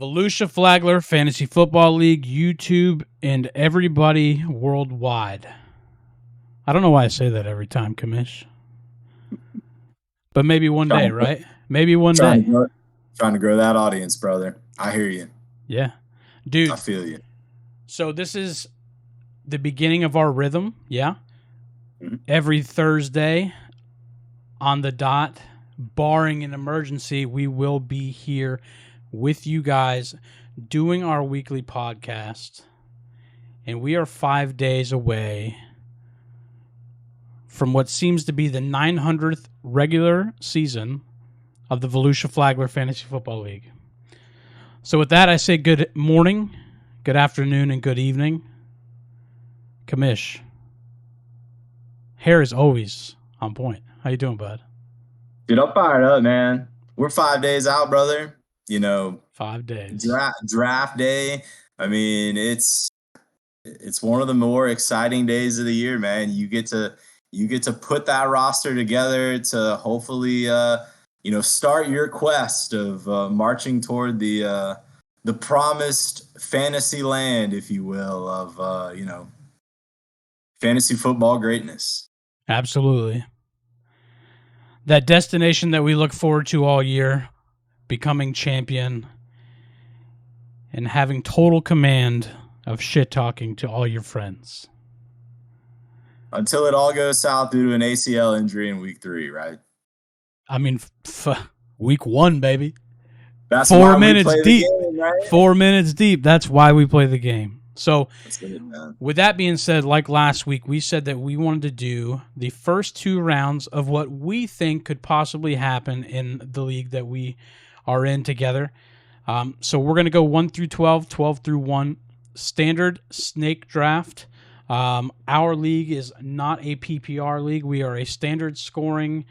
Volusia Flagler Fantasy Football League, YouTube, and everybody worldwide. I don't know why I say that every time, Kamish. But maybe one day, right? Maybe one day. Trying to grow that audience, brother. I hear you. Yeah. Dude. I feel you. So this is the beginning of our rhythm, yeah? Mm-hmm. Every Thursday on the dot, barring an emergency, we will be here with you guys doing our weekly podcast. And we are 5 days away from what seems to be the 900th regular season of the Volusia Flagler Fantasy Football League. So with that, I say good morning, good afternoon, and good evening. Kamish, hair is always on point. How you doing, bud? Dude, I'm fired up, man. We're 5 days out, brother. 5 days. Draft day. I mean, it's one of the more exciting days of the year, man. You get to put that roster together to hopefully start your quest of marching toward the promised fantasy land, if you will, of fantasy football greatness. Absolutely. That destination that we look forward to all year, becoming champion and having total command of shit talking to all your friends. Until it all goes south due to an ACL injury in week 3, right? I mean, week 1, baby. That's 4 minutes deep. Game, right? 4 minutes deep. That's why we play the game. So, good, with that being said, like last week, we said that we wanted to do the first 2 rounds of what we think could possibly happen in the league that we are in together. So we're going to go 1 through 12, 12 through 1, standard snake draft. Our league is not a PPR league. We are a standard scoring,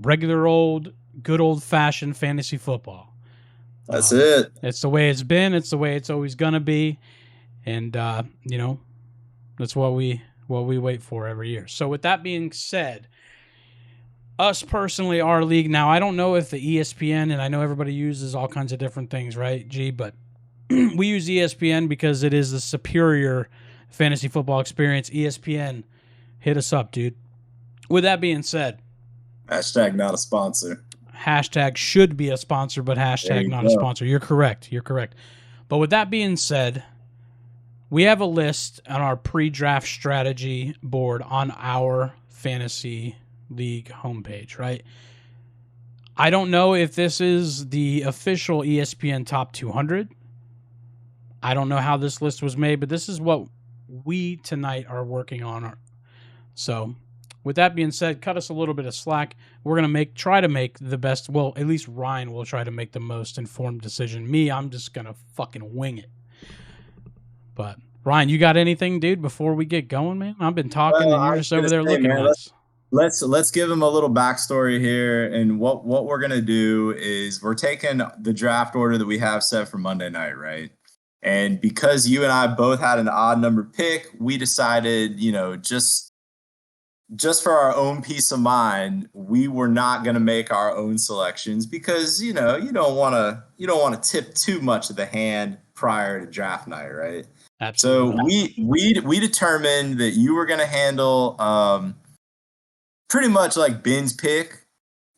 regular good old-fashioned fantasy football. That's it. It's the way it's been. It's the way it's always gonna be, and that's what we wait for every year. So with that being said, us personally, our league now, I don't know if the ESPN, and I know everybody uses all kinds of different things, right, G? But we use ESPN because it is the superior fantasy football experience. ESPN, hit us up, dude. With that being said, hashtag not a sponsor. Hashtag should be a sponsor, but hashtag not a sponsor. You're correct. But with that being said, we have a list on our pre-draft strategy board on our fantasy league homepage, right? I don't know if this is the official ESPN Top 200. I don't know how this list was made, but this is what we tonight are working on. So, with that being said, cut us a little bit of slack. We're going to try to make the best, well, at least Ryan will try to make the most informed decision. Me, I'm just going to fucking wing it. But, Ryan, you got anything, dude, before we get going, man? I've been talking and you're just over there looking at us. Let's give him a little backstory here. And what we're going to do is we're taking the draft order that we have set for Monday night, right? And because you and I both had an odd number pick, we decided, just for our own peace of mind, we were not going to make our own selections because, you don't want to tip too much of the hand prior to draft night, right? Absolutely. So we determined that you were going to handle pretty much like Ben's pick,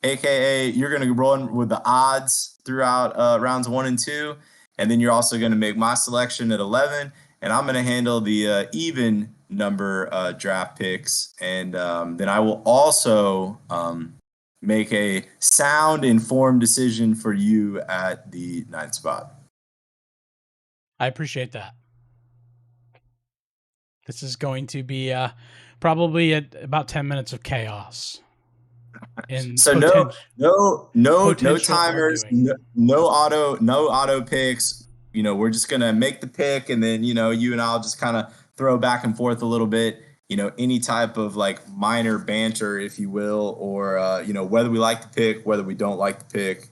aka you're going to run with the odds throughout rounds 1 and 2, and then you're also going to make my selection at 11, and I'm going to handle the even number draft picks, and then I will also make a sound informed decision for you at the 9th spot. I appreciate that. This is going to be probably about 10 minutes of chaos. So no timers, no auto picks. We're just gonna make the pick, and then you and I'll just kind of throw back and forth a little bit. Any type of like minor banter, if you will, or whether we like the pick, whether we don't like the pick,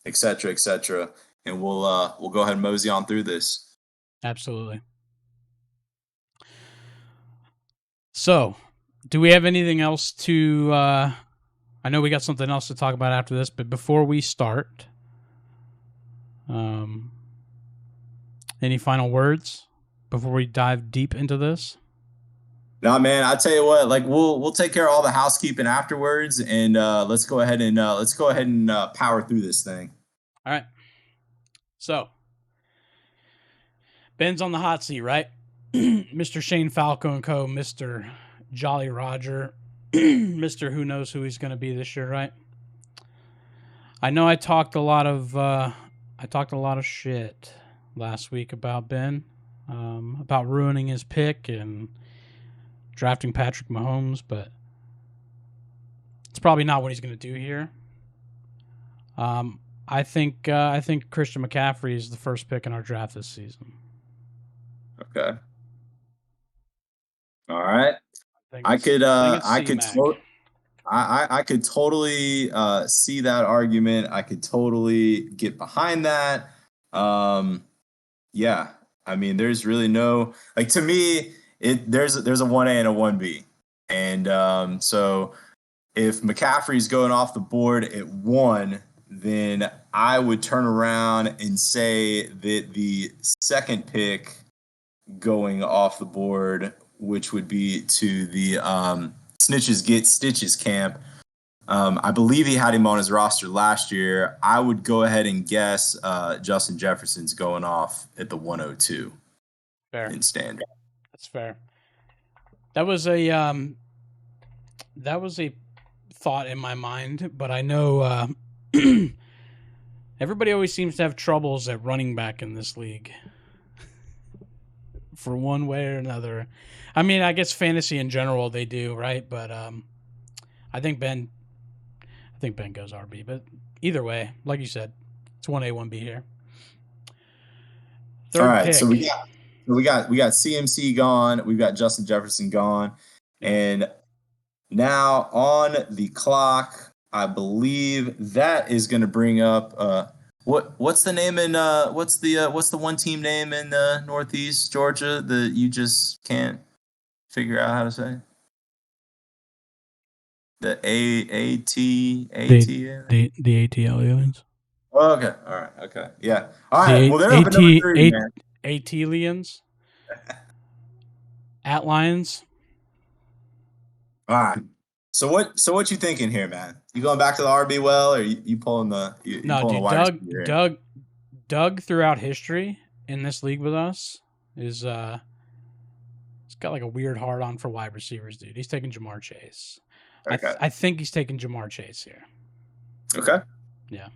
et cetera, and we'll go ahead and mosey on through this. Absolutely. So, do we have anything else to? I know we got something else to talk about after this, but before we start, Any final words before we dive deep into this? Nah, man, I tell you what, like we'll take care of all the housekeeping afterwards, and let's go ahead and power through this thing. All right. So Ben's on the hot seat, right? Mr. Shane Falco and Co. Mr. Jolly Roger, Mr. Who knows who he's going to be this year, right? I know I talked a lot of shit last week about Ben, about ruining his pick and drafting Patrick Mahomes, but it's probably not what he's going to do here. I think Christian McCaffrey is the first pick in our draft this season. Okay. All right. I could totally see that argument. I could totally get behind that. Yeah. I mean, there's really no, like, to me, there's a 1A and a 1B. And so if McCaffrey's going off the board at 1, then I would turn around and say that the second pick going off the board, which would be to the Snitches Get Stitches camp. I believe he had him on his roster last year. I would go ahead and guess Justin Jefferson's going off at the 102. Fair. In standard. That's fair. That was a thought in my mind, but I know everybody always seems to have troubles at running back in this league. For one way or another. I mean, I guess fantasy in general they do, right? But I think Ben goes RB. But either way, like you said, it's 1A, 1B here. Third All right, pick. So we got CMC gone. We've got Justin Jefferson gone, and now on the clock, I believe that is going to bring up what's the name in what's the one team name in Northeast Georgia that you just can't figure out how to say? The the ATL aliens. Oh, okay. All right. Okay. Yeah. All right. Well, they're up at number 3, man. ATlians. At Lions. All right. So what you thinking here, man? You going back to the RB well, or you pulling the Doug throughout history in this league with us is he's got like a weird hard on for wide receivers, dude. He's taking Jamar Chase. Okay. I think he's taking Jamar Chase here. Okay. Yeah.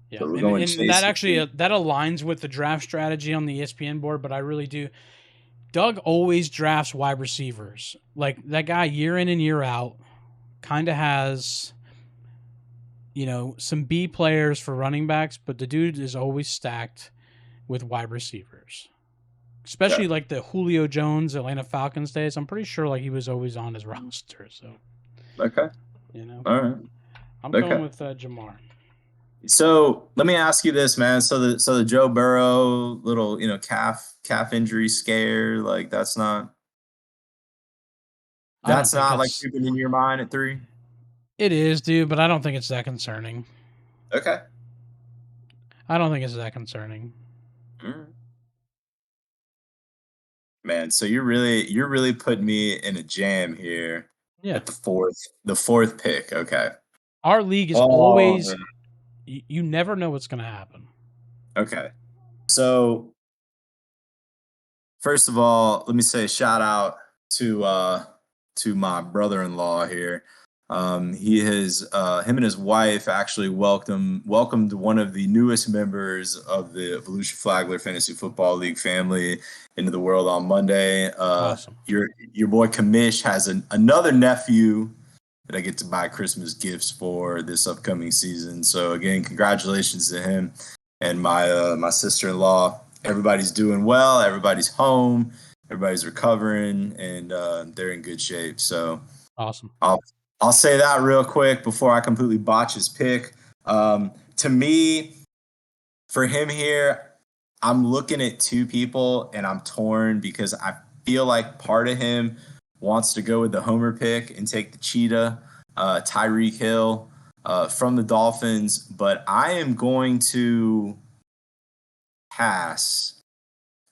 Yeah. So and that actually that aligns with the draft strategy on the ESPN board, but I really do. Doug always drafts wide receivers. Like, that guy year in and year out kind of has, some B players for running backs, but the dude is always stacked with wide receivers. Especially like the Julio Jones Atlanta Falcons days. I'm pretty sure like he was always on his roster. So okay. All right. I'm going with Jamar. So let me ask you this, man. So the Joe Burrow little, calf injury scare, like that's not like creeping in your mind at 3? It is, dude, but I don't think it's that concerning. Okay. I don't think it's that concerning. Man, so you're really putting me in a jam here. Yeah. At the fourth pick. Okay. Our league is always. Man. You never know what's going to happen. Okay. So, first of all, let me say shout out to my brother-in-law here. He has him and his wife actually welcomed one of the newest members of the Volusia Flagler Fantasy Football League family into the world on Monday. Awesome. Your boy Kamish has another nephew that I get to buy Christmas gifts for this upcoming season. So again, congratulations to him and my sister-in-law. Everybody's doing well. Everybody's home. Everybody's recovering, and they're in good shape. So awesome. I'll say that real quick before I completely botch his pick. To me, for him here, I'm looking at 2 people, and I'm torn because I feel like part of him wants to go with the homer pick and take the cheetah, Tyreek Hill from the Dolphins. But I am going to pass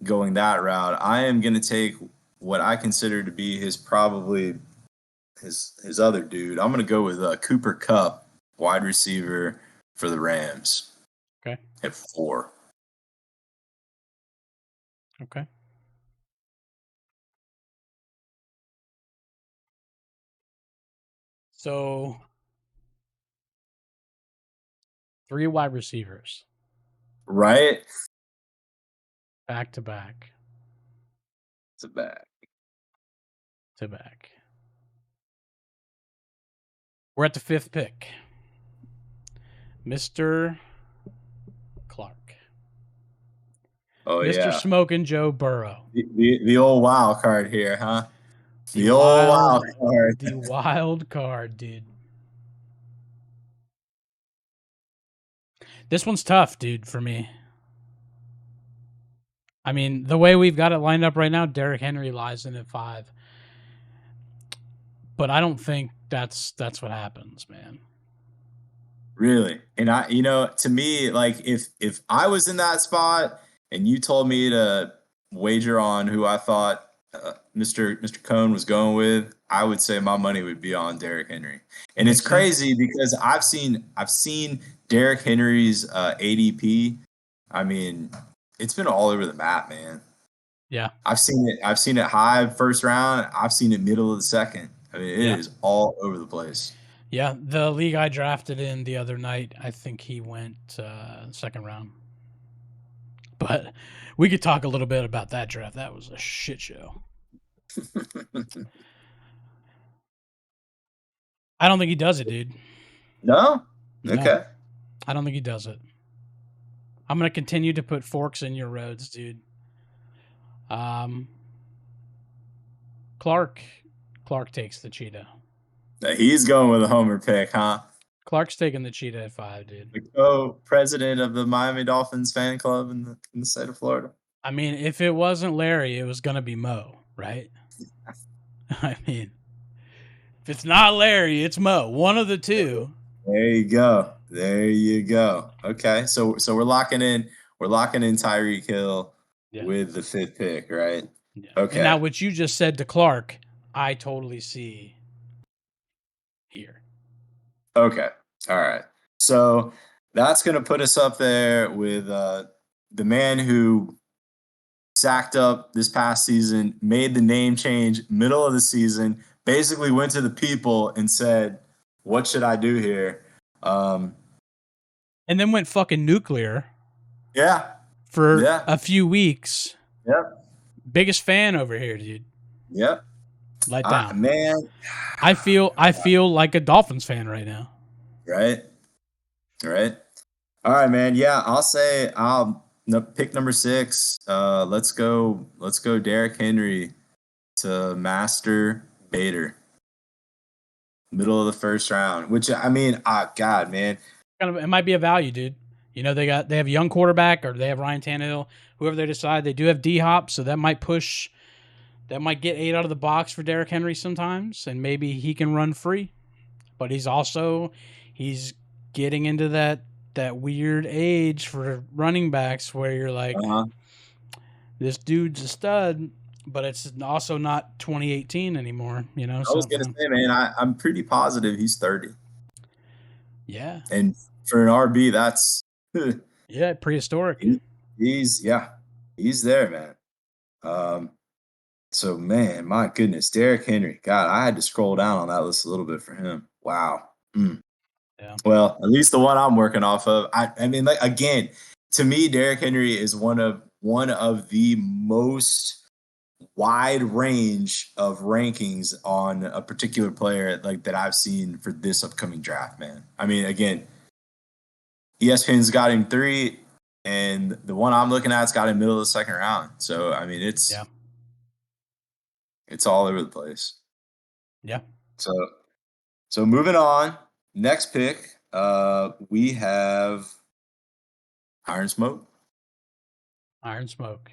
going that route. I am going to take what I consider to be his other dude. I'm going to go with Cooper Kupp, wide receiver for the Rams. Okay. At 4. Okay. So 3 wide receivers. Right? Back to back. To back. To back. We're at the 5th pick. Mr. Clark. Oh, Mr. yeah. Smoking Joe Burrow. The old wild card here, huh? The old wild card. The wild card, dude. This one's tough, dude, for me. I mean, the way we've got it lined up right now, Derrick Henry lies in at 5. But I don't think that's what happens, man. Really? And to me, like if I was in that spot and you told me to wager on who I thought Mr. Cohn was going with, I would say my money would be on Derrick Henry. And it's crazy because I've seen Derrick Henry's ADP. I mean, it's been all over the map, man. Yeah. I've seen it high first round. I've seen it middle of the second. I mean, it is all over the place. Yeah, the league I drafted in the other night, I think he went 2nd round. But we could talk a little bit about that draft. That was a shit show. I don't think he does it, dude. No? Okay. I don't think he does it. I'm going to continue to put forks in your roads, dude. Clark takes the cheetah. He's going with a homer pick, huh? Clark's taking the cheetah at 5, dude. The co-president of the Miami Dolphins fan club in the state of Florida. I mean, if it wasn't Larry, it was going to be Mo, right? I mean, if it's not Larry, it's Mo. One of the two. There you go. Okay, so we're locking in Tyreek Hill with the 5th pick, right? Yeah. Okay. And now what you just said to Clark, I totally see here. Okay. All right. So that's going to put us up there with the man who sacked up this past season, made the name change middle of the season, basically went to the people and said, "What should I do here?" And then went fucking nuclear. Yeah. For a few weeks. Yep. Biggest fan over here, dude. Yep. Let down. Man. I feel like a Dolphins fan right now. Right. All right, man. Yeah, I'll say pick number 6. Let's go Derrick Henry to Master Bader. Middle of the 1st round, which I mean, God, man. It might be a value, dude. You know, they have a young quarterback, or they have Ryan Tannehill, whoever they decide. They do have D-Hop, so that might get 8 out of the box for Derrick Henry sometimes, and maybe he can run free. But he's getting into that weird age for running backs where you're like, this dude's a stud, but it's also not 2018 anymore, you know? I was going to say, man, I'm pretty positive he's 30. Yeah. And for an RB, that's... yeah, prehistoric. He's there, man. So, man, my goodness, Derrick Henry. God, I had to scroll down on that list a little bit for him. Wow. Yeah. Well, at least the one I'm working off of. I mean, like, again, to me, Derrick Henry is one of the most wide range of rankings on a particular player like that I've seen for this upcoming draft, man. I mean, again, ESPN's got him 3, and the one I'm looking at's got him middle of the 2nd round. So, I mean, it's all over the place. Yeah. So moving on, next pick, we have Iron Smoke. Iron Smoke.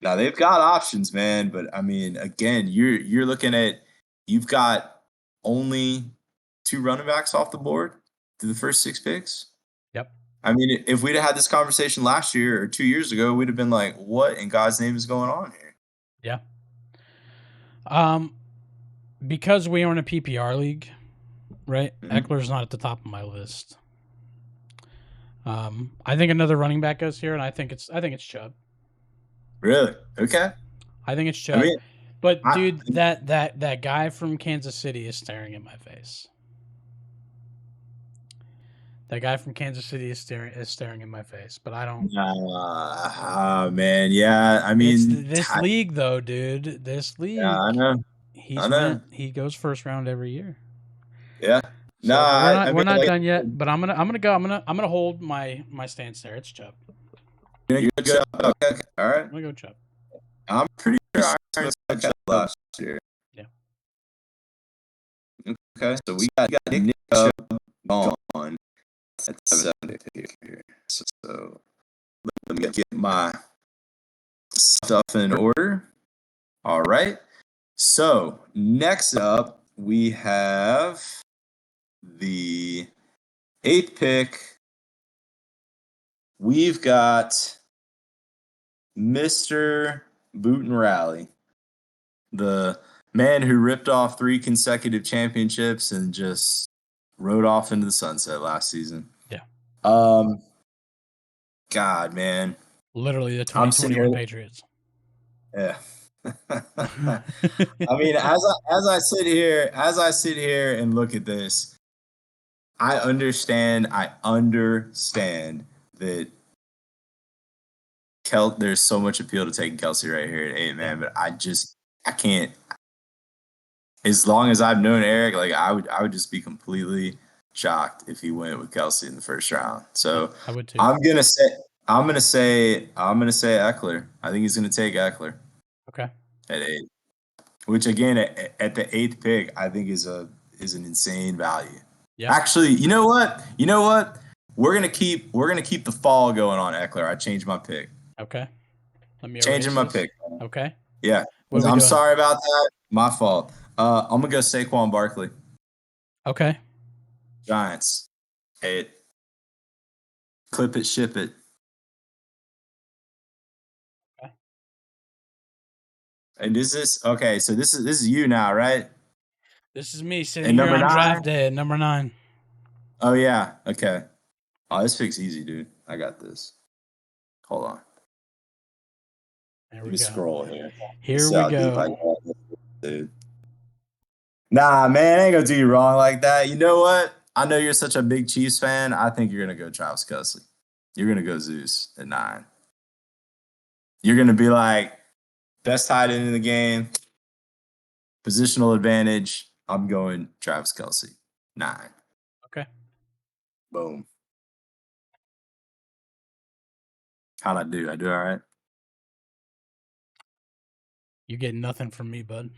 Now they've got options, man, but I mean, again, you're looking at, you've got only 2 running backs off the board through the first 6 picks. Yep. I mean, if we'd had this conversation last year or 2 years ago, we'd have been like, what in God's name is going on here? Yeah. Because we are in a PPR league, right? Mhm. Eckler's not at the top of my list. I think another running back goes here, and I think it's Chubb. Really? Okay. I think it's Chubb. I mean, but dude, that guy from Kansas City is staring in my face. That guy from Kansas City is staring in my face, but I don't. Man, yeah. I mean, it's this league though, dude. This league. Yeah, I know. He goes first round every year. Yeah. So, No, we're not done yet. But I'm gonna hold my stance there. It's Chubb. You're gonna go Chubb. Okay. All right. I'm gonna go Chubb. I'm pretty sure I took Chubb last year. Yeah. Okay, so we got Nick Chubb gone. That's 7 here. So let me get my stuff in order. All right. So next up, we have the 8th pick. We've got Mr. Boot and Rally, the man who ripped off 3 consecutive championships and just rode off into the sunset last season. Yeah. God, man. Literally the 2021 Patriots. Yeah. I mean, as I sit here and look at this, I understand that there's so much appeal to taking Kelsey right here at 8, man, but I can't. As long as I've known Eric, like I would just be completely shocked if he went with Kelsey in the first round. So I would too. I'm gonna say Eckler. I think he's gonna take Eckler. Okay. At 8, which again at the 8th pick, I think is an insane value. Yeah. Actually, you know what? We're gonna keep the fall going on Eckler. I changed my pick. Okay. Let me changing my pick. Okay. Yeah. I'm sorry about that. My fault. I'm gonna go Saquon Barkley. Okay. Giants. 8. Clip it, ship it. Okay. And is this okay? So this is you now, right? This is me sitting here on draft day at number 9. Oh yeah. Okay. Oh, this pick's easy, dude. I got this. Hold on. There we go. Scroll here. Here we go. Dude. Nah, man, I ain't gonna do you wrong like that. You know what? I know you're such a big Chiefs fan. I think you're gonna go Travis Kelce. You're gonna go Zeus at 9. You're gonna be like, best tight end in the game, positional advantage. I'm going Travis Kelce. 9. Okay. Boom. How'd I do? I do all right? You get nothing from me, bud.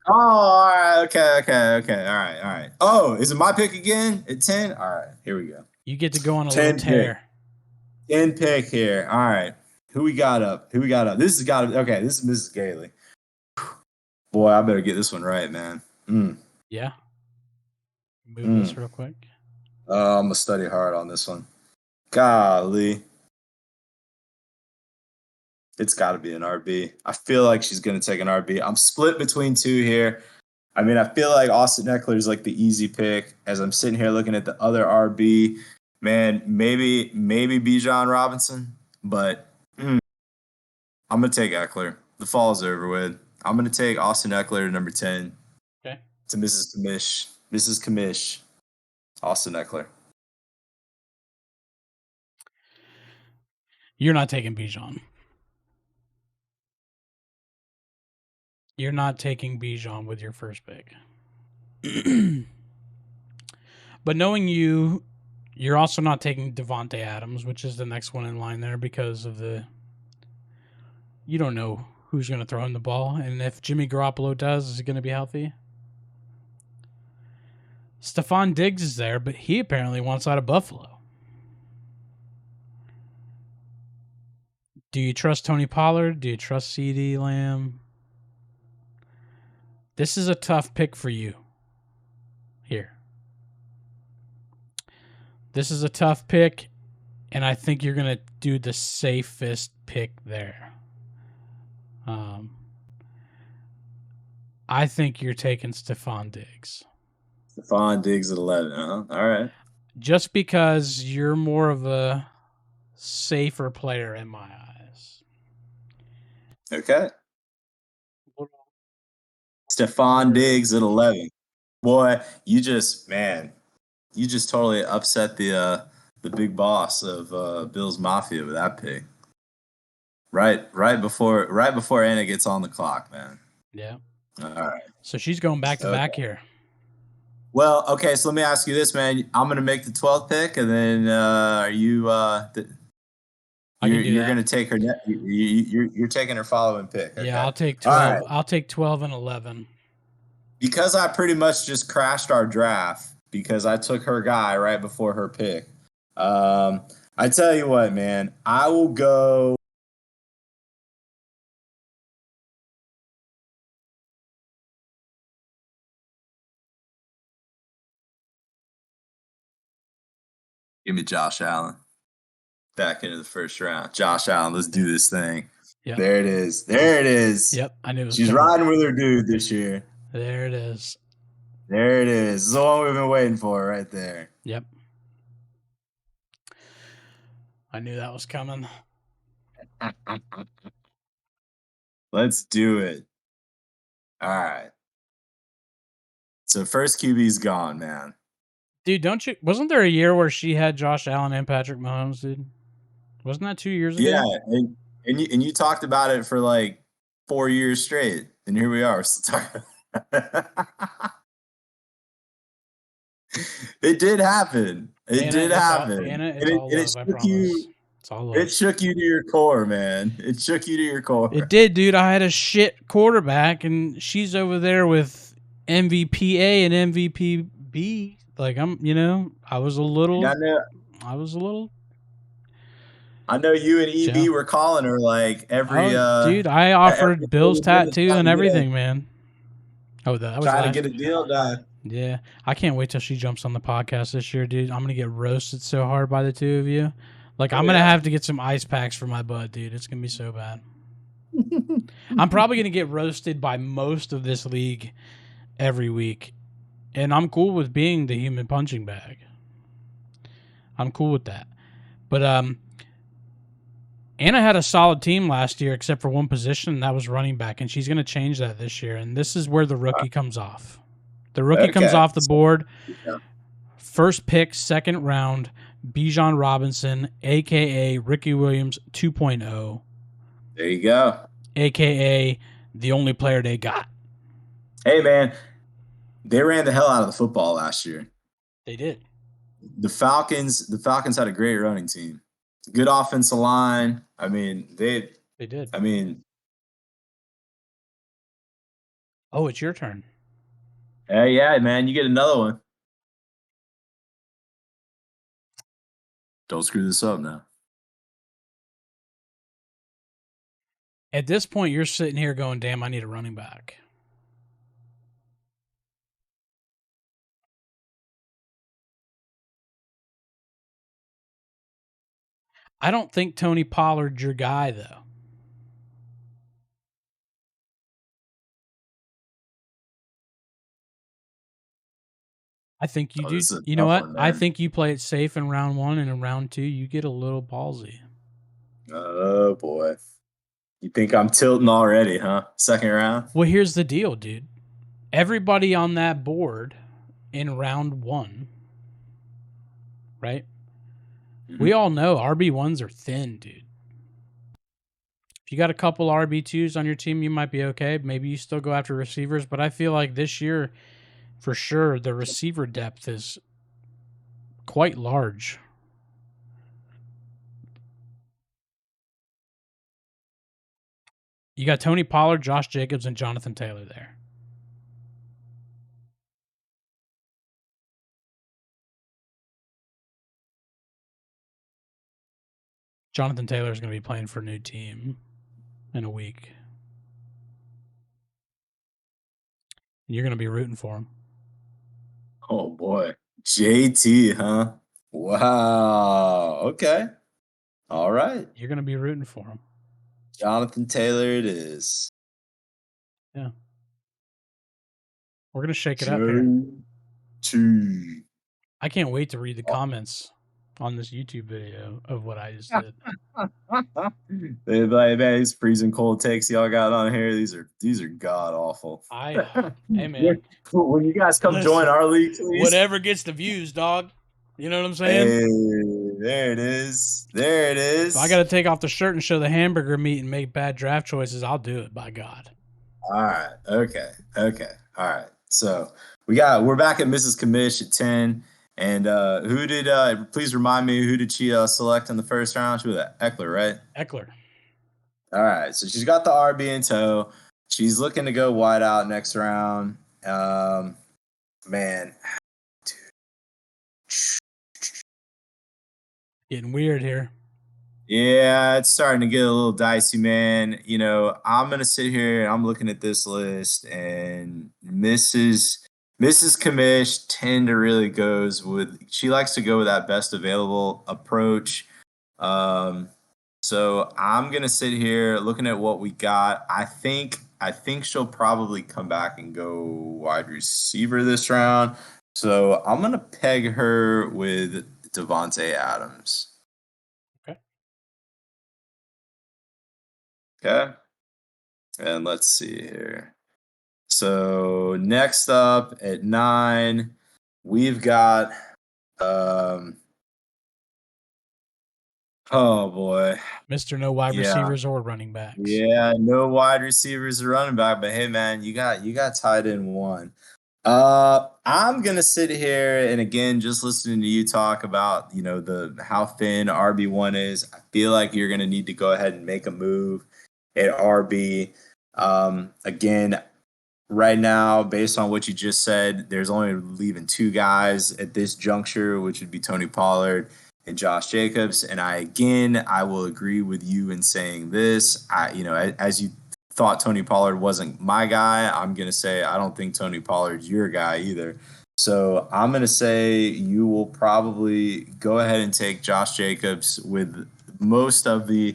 Oh, all right. Okay. All right. Oh, is it my pick again at 10? All right, here we go. You get to go on a little tear. 10 pick here. All right. Who we got up? This is Mrs. Gailey. Boy, I better get this one right, man. Yeah. Move this real quick. I'm going to study hard on this one. Golly. It's got to be an RB. I feel like she's going to take an RB. I'm split between 2 here. I mean, I feel like Austin Eckler is like the easy pick. As I'm sitting here looking at the other RB, man, maybe Bijan Robinson, but I'm going to take Eckler. The fall's over with. I'm going to take Austin Eckler to number 10. Okay. To Mrs. Kamish. Mrs. Kamish. Austin Eckler. You're not taking Bijan. You're not taking Bijan with your first pick. But knowing you're also not taking Devontae Adams, which is the next one in line there because of you don't know who's going to throw him the ball. And if Jimmy Garoppolo does, is he going to be healthy? Stephon Diggs is there, but he apparently wants out of Buffalo. Do you trust Tony Pollard? Do you trust CeeDee Lamb? This is a tough pick for you here. This is a tough pick, and I think you're going to do the safest pick there. I think you're taking Stephon Diggs. Stephon Diggs at 11, huh? All right. Just because you're more of a safer player in my eyes. Okay. Stephon Diggs at 11. Boy, you just totally upset the big boss of Bills Mafia with that pick. Right before Anna gets on the clock, man. Yeah. All right. So she's going back to back here. Well, okay, so let me ask you this, man. I'm gonna make the 12th pick, and then are you you're gonna take her you're taking her following pick. Okay? Yeah, I'll take 12. All right. I'll take 12 and 11. Because I pretty much just crashed our draft because I took her guy right before her pick. I tell you what, man, I will go. Give me Josh Allen back into the first round. Josh Allen, let's do this thing. Yep. There it is. There it is. Yep, I knew it was She's coming. riding with her dude this year. There it is. There it is. This is the one we've been waiting for right there. Yep. I knew that was coming. Let's do it. All right. So first QB's gone, man. Dude, wasn't there a year where she had Josh Allen and Patrick Mahomes, dude? Wasn't that 2 years ago? Yeah, and you talked about it for like 4 years straight, and here we are. It did happen. It did happen. It shook you to your core, man. It shook you to your core. It did, dude. I had a shit quarterback, and she's over there with MVP A and MVP B. Like I was a little. I know you and EB were calling her like every. Dude, I offered Bill's tattoo and everything, man. Oh, that was trying to get a deal done. Yeah, I can't wait till she jumps on the podcast this year, dude. I'm gonna get roasted so hard by the two of you. Like, I'm gonna have to get some ice packs for my butt, dude. It's gonna be so bad. I'm probably gonna get roasted by most of this league every week, and I'm cool with being the human punching bag. I'm cool with that. But Anna had a solid team last year, except for one position, and that was running back, and she's gonna change that this year. And this is where the rookie comes off. The rookie comes off the board. Yeah. First pick, second round, Bijan Robinson, a.k.a. Ricky Williams 2.0. There you go. A.k.a. the only player they got. Hey, man, they ran the hell out of the football last year. They did. The Falcons had a great running team. Good offensive line. I mean, they did. I mean. Oh, it's your turn. Yeah, man, you get another one. Don't screw this up now. At this point, you're sitting here going, damn, I need a running back. I don't think Tony Pollard's your guy, though. I think you do. You know what? I think you play it safe in round 1, and in round 2, you get a little ballsy. Oh, boy. You think I'm tilting already, huh? Second round? Well, here's the deal, dude. Everybody on that board in round 1, right? Mm-hmm. We all know RB1s are thin, dude. If you got a couple RB2s on your team, you might be okay. Maybe you still go after receivers, but I feel like this year, for sure, the receiver depth is quite large. You got Tony Pollard, Josh Jacobs, and Jonathan Taylor there. Jonathan Taylor is going to be playing for a new team in a week. And you're going to be rooting for him. Oh, boy. JT, huh? Wow. Okay. All right. You're gonna be rooting for him. Jonathan Taylor it is. Yeah. We're gonna shake it up here. Two. I can't wait to read the comments on this YouTube video of what I just did. They're like, man, these freezing cold takes y'all got on here. These are god awful. Hey man, When you guys come join listen, our league, please. whatever gets the views, dog. You know what I'm saying? Hey, there it is. There it is. If I got to take off the shirt and show the hamburger meat and make bad draft choices, I'll do it. By God. All right. Okay. All right. So we're back at Mrs. Commish at 10. And who did please remind me, who did she select in the first round? She was Eckler, right? Eckler. All right. So she's got the RB in tow. She's looking to go wide out next round. Man. Getting weird here. Yeah, it's starting to get a little dicey, man. You know, I'm gonna sit here and I'm looking at this list, and Mrs. Kamish tend to really goes with, she likes to go with that best available approach. Um, so I'm gonna sit here looking at what we got. I think she'll probably come back and go wide receiver this round. So I'm gonna peg her with Devontae Adams. Okay. Okay. And let's see here. So next up at 9, we've got oh boy. Mr. No wide receivers or running backs. Yeah, no wide receivers or running back, but hey man, you got tied in one. I'm gonna sit here and again just listening to you talk about, you know, the how thin RB1 is. I feel like you're gonna need to go ahead and make a move at RB. Again, right now, based on what you just said, there's only leaving 2 guys at this juncture, which would be Tony Pollard and Josh Jacobs. And I will agree with you in saying this. As you thought Tony Pollard wasn't my guy, I'm going to say I don't think Tony Pollard's your guy either. So I'm going to say you will probably go ahead and take Josh Jacobs with most of the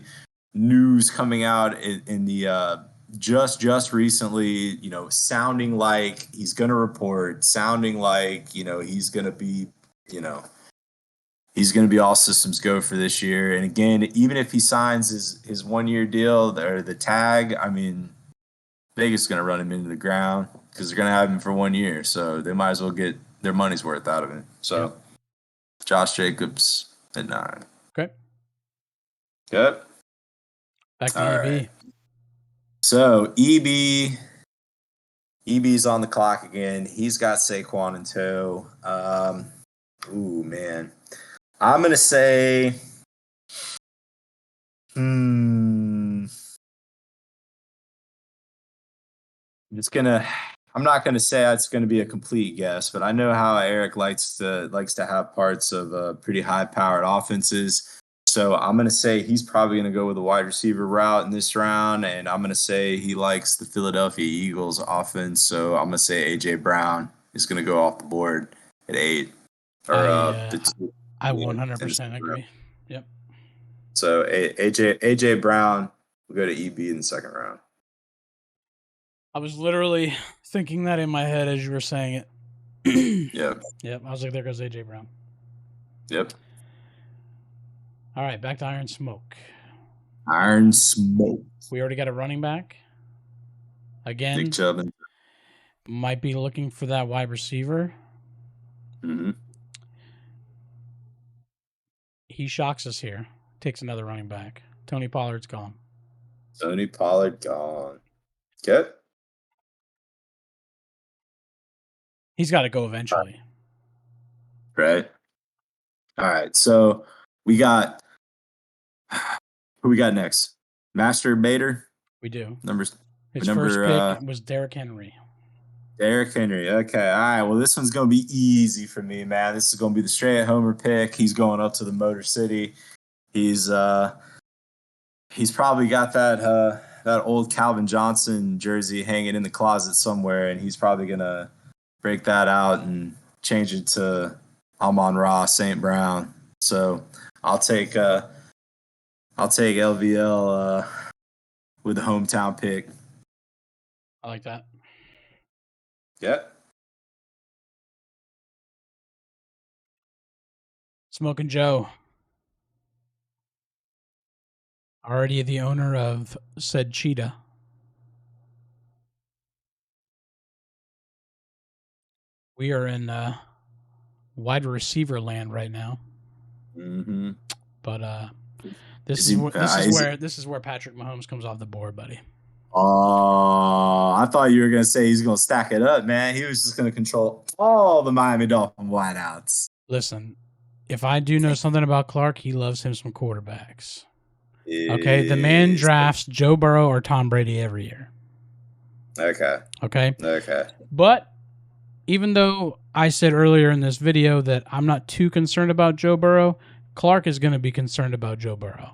news coming out in the just recently, you know, sounding like he's going to report, sounding like, you know, he's going to be, you know, he's going to be all systems go for this year. And again, even if he signs his 1-year deal or the tag, I mean, Vegas is going to run him into the ground because they're going to have him for 1 year. So they might as well get their money's worth out of it. So Yep. Josh Jacobs at 9. Okay. Good. Back to All EB. right. So EB's on the clock again. He's got Saquon in tow. Ooh, man. I'm going to say, I'm not gonna say it's gonna be a complete guess, but I know how Eric likes to have parts of pretty high powered offenses. So I'm gonna say he's probably gonna go with a wide receiver route in this round, and I'm gonna say he likes the Philadelphia Eagles offense. So I'm gonna say AJ Brown is gonna go off the board at 8. I 100% agree. Yep. So AJ Brown will go to EB in the second round. I was literally thinking that in my head as you were saying it. Yep. Yep. I was like, there goes AJ Brown. Yep. All right, back to Iron Smoke. Iron Smoke. We already got a running back. Again, Nick Chubb. might be looking for that wide receiver. Mm-hmm. He shocks us here. Takes another running back. Tony Pollard's gone. Tony Pollard gone. Okay. He's got to go eventually. Right. All right. So we got who we got next? Master Bader. We do. His first pick was Derrick Henry. Derrick Henry. Okay. All right. Well, this one's gonna be easy for me, man. This is gonna be the straight homer pick. He's going up to the Motor City. He's probably got that old Calvin Johnson jersey hanging in the closet somewhere, and he's probably gonna break that out and change it to Amon-Ra St. Brown. So I'll take LVL with the hometown pick. I like that. Yep. Smoking Joe. Already the owner of said cheetah. We are in wide receiver land right now. Mm-hmm. But this is where Patrick Mahomes comes off the board, buddy. Oh, I thought you were gonna say he's gonna stack it up, man. He was just gonna control all the Miami Dolphin wideouts. Listen, if I do know something about Clark, he loves him some quarterbacks. Okay, the man drafts Joe Burrow or Tom Brady every year. Okay. But even though I said earlier in this video that I'm not too concerned about Joe Burrow, Clark is going to be concerned about Joe Burrow,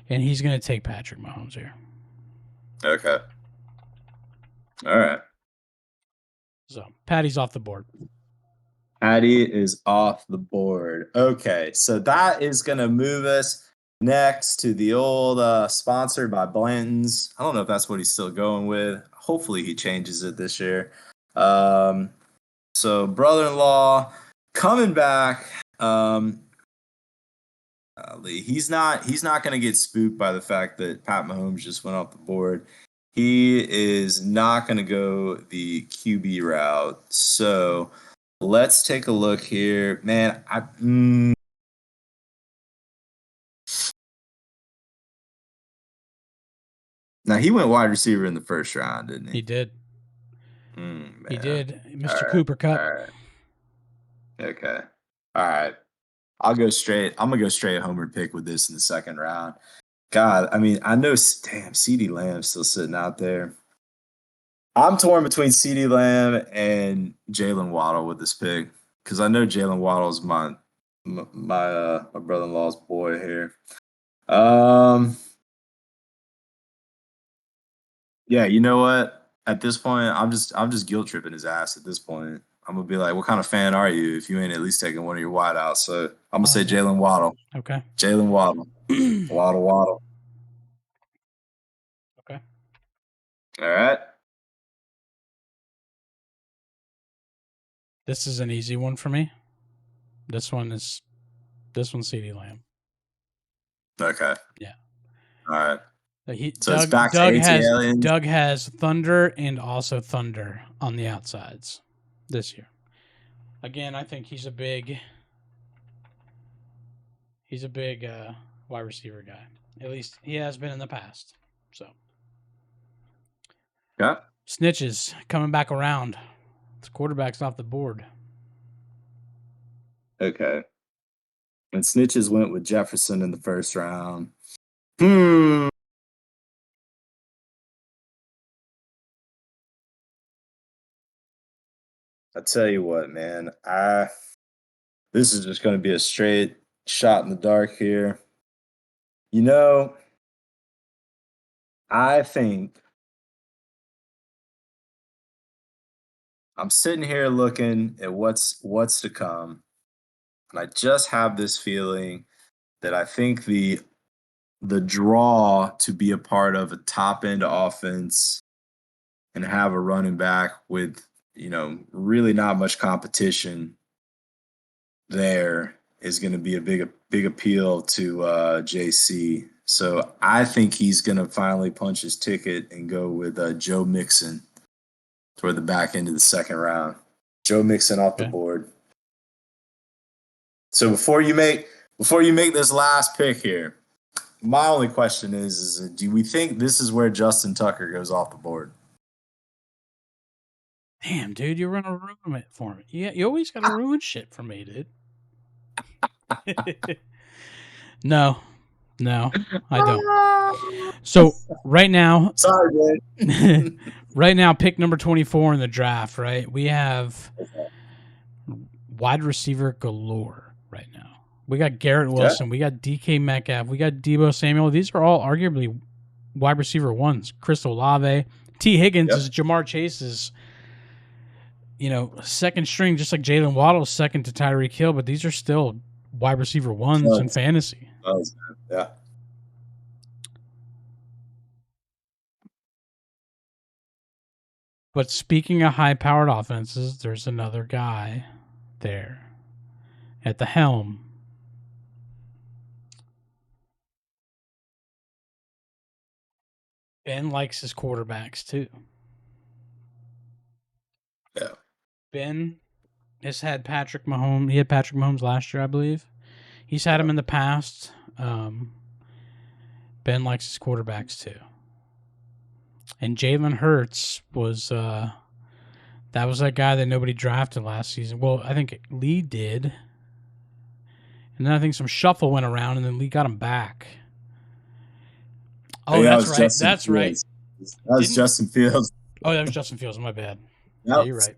and he's going to take Patrick Mahomes here. Okay. All right. So Patty's off the board. Patty is off the board. Okay, so that is going to move us next to the old sponsored by Blanton's. I don't know if that's what he's still going with. Hopefully he changes it this year. So brother-in-law coming back. He's not going to get spooked by the fact that Pat Mahomes just went off the board. He is not going to go the QB route. So let's take a look here, man. Now he went wide receiver in the first round, didn't he? He did. He did, Mr. Cooper Cup. All right. Okay. All right. I'm gonna go straight homer pick with this in the second round. God, I mean, I know. Damn, CeeDee Lamb's still sitting out there. I'm torn between CeeDee Lamb and Jalen Waddle with this pick because I know Jalen Waddle's my brother-in-law's boy here. Yeah, you know what? At this point, I'm just guilt tripping his ass. At this point, I'm gonna be like, "What kind of fan are you if you ain't at least taking one of your wideouts?" So I'm gonna say Jalen Waddle. Okay. Jalen Waddle. Waddle. Okay. All right. This is an easy one for me. This one's CeeDee Lamb. Okay. Yeah. All right. So it's back to ATL. Doug has Thunder and also Thunder on the outsides this year. Again, I think he's a big wide receiver guy. At least he has been in the past. So yeah. Snitches coming back around. It's quarterback's off the board. Okay. And Snitches went with Jefferson in the first round. I tell you what, man. This is just going to be a straight shot in the dark here. You know, I think I'm sitting here looking at what's to come, and I just have this feeling that I think the draw to be a part of a top end offense and have a running back with, really not much competition there is going to be a big appeal to JC. So I think he's going to finally punch his ticket and go with Joe Mixon toward the back end of the second round. Joe Mixon off the board. So before you make this last pick here, my only question is do we think this is where Justin Tucker goes off the board? Damn, dude, you're gonna ruin it for me. Yeah, you always gotta ruin shit for me, dude. No, I don't. So right now, sorry, man. Right now, pick number 24 in the draft. Right, we have wide receiver galore right now. We got Garrett Wilson, we got DK Metcalf, we got Deebo Samuel. These are all arguably wide receiver ones. Chris Olave, T. Higgins is Jamar Chase's, second string, just like Jalen Waddle's second to Tyreek Hill, but these are still wide receiver ones in fantasy. Yeah. But speaking of high-powered offenses, there's another guy there at the helm. Ben likes his quarterbacks too. Yeah. Ben has had Patrick Mahomes. He had Patrick Mahomes last year, I believe. He's had him in the past. Ben likes his quarterbacks too. And Jalen Hurts was that guy that nobody drafted last season. Well, I think Lee did. And then I think some shuffle went around, and then Lee got him back. Oh, that's right. That's right. That was Justin Fields. Oh, that was Justin Fields. My bad. Yeah, you're right.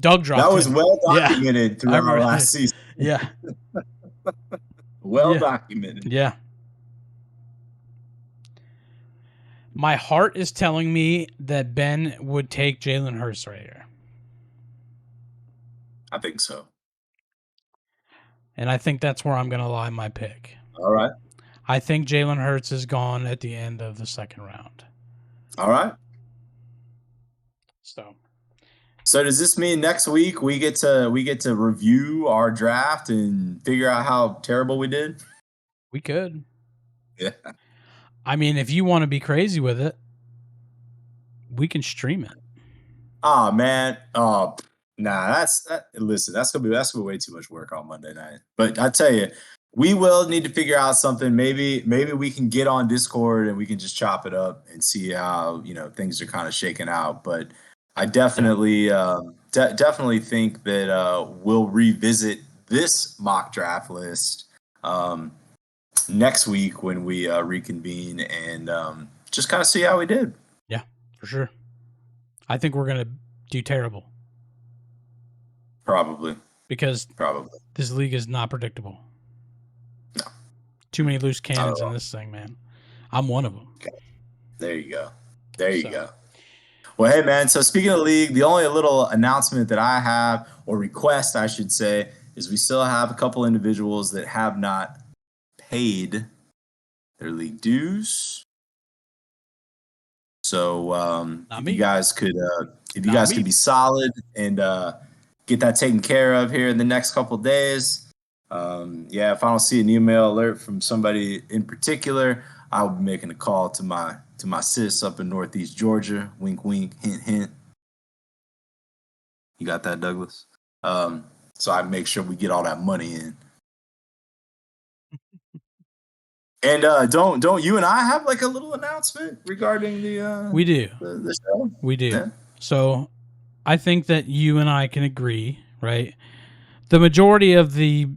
Doug dropped that was him. Well documented throughout our last season. Yeah. Documented. Yeah. My heart is telling me that Ben would take Jalen Hurts right here. I think so. And I think that's where I'm going to lie my pick. All right. I think Jalen Hurts is gone at the end of the second round. All right. So does this mean next week we get to review our draft and figure out how terrible we did? We could. Yeah. I mean, if you want to be crazy with it, we can stream it. Oh man. Listen, that's gonna be way too much work on Monday night. But I tell you, we will need to figure out something. Maybe we can get on Discord and we can just chop it up and see how things are kind of shaking out. But I definitely definitely think that we'll revisit this mock draft list next week when we reconvene and just kind of see how we did. Yeah, for sure. I think we're gonna do terrible. Probably. Because this league is not predictable. No. Too many loose cannons in this thing, man. I'm one of them. Okay. There you go. You go. Well, hey, man. So speaking of the league, the only little announcement that I have, or request, I should say, is we still have a couple individuals that have not paid their league dues. So if you guys could be solid and get that taken care of here in the next couple of days. If I don't see an email alert from somebody in particular, I'll be making a call to my sis up in Northeast Georgia. Wink, wink, hint, hint. You got that, Douglas? So I make sure we get all that money in. And don't you and I have like a little announcement regarding the we do the show? We do. Yeah. So I think that you and I can agree, right? The majority of the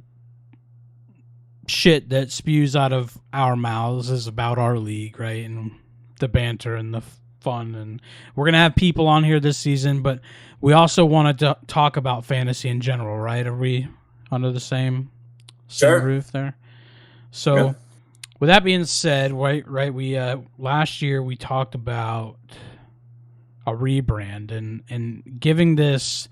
shit that spews out of our mouths is about our league, right? And the banter and the fun. And we're going to have people on here this season, but we also want to talk about fantasy in general, right? Are we under the same roof there? So yeah. With that being said, right, we last year we talked about a rebrand and giving this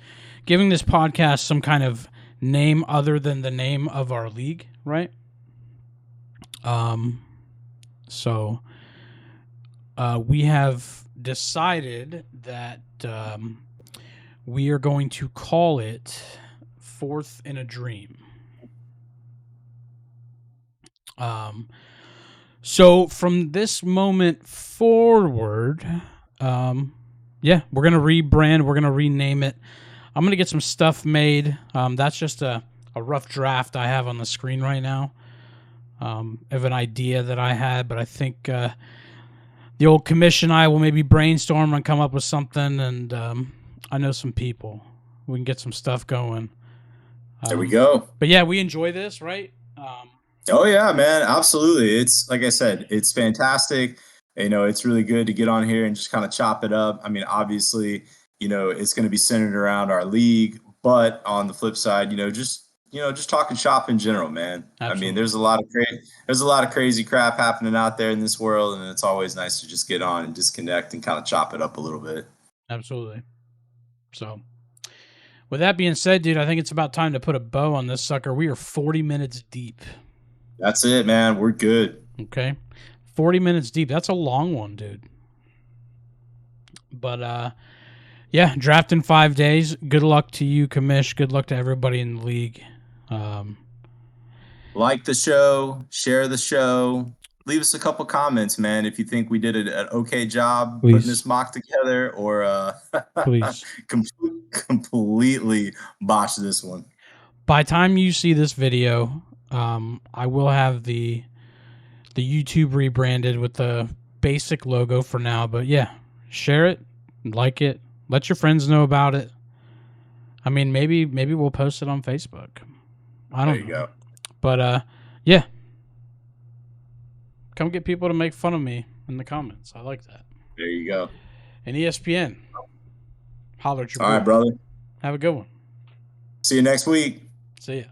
podcast some kind of name other than the name of our league, right? So we have decided that we are going to call it Fourth in a Dream. So from this moment forward, we're going to rebrand. We're going to rename it. I'm going to get some stuff made. That's just a rough draft I have on the screen right now of an idea that I had, but I think the old commission I will maybe brainstorm and come up with something, and I know some people. We can get some stuff going. There we go. But yeah, we enjoy this, right? Oh yeah, man, absolutely. It's like I said, it's fantastic. It's really good to get on here and just kind of chop it up. I mean, obviously, it's going to be centered around our league, but on the flip side, just talking shop in general, man. Absolutely. I mean, there's a lot of crazy crap happening out there in this world, and it's always nice to just get on and disconnect and kind of chop it up a little bit. Absolutely. So, with that being said, dude, I think it's about time to put a bow on this sucker. We are 40 minutes deep. That's it, man. We're good. Okay. 40 minutes deep. That's a long one, dude. But, yeah, draft in 5 days. Good luck to you, Kamish. Good luck to everybody in the league. Like the show, share the show. Leave us a couple comments, man, if you think we did an okay job putting this mock together, or please completely botched this one. By time you see this video, I will have the YouTube rebranded with the basic logo for now. But yeah, share it, like it, let your friends know about it. I mean, maybe we'll post it on Facebook. I don't know. There you go. But yeah, come get people to make fun of me in the comments. I like that. There you go. And ESPN, holler at your boy. All right, brother. Have a good one. See you next week. See ya.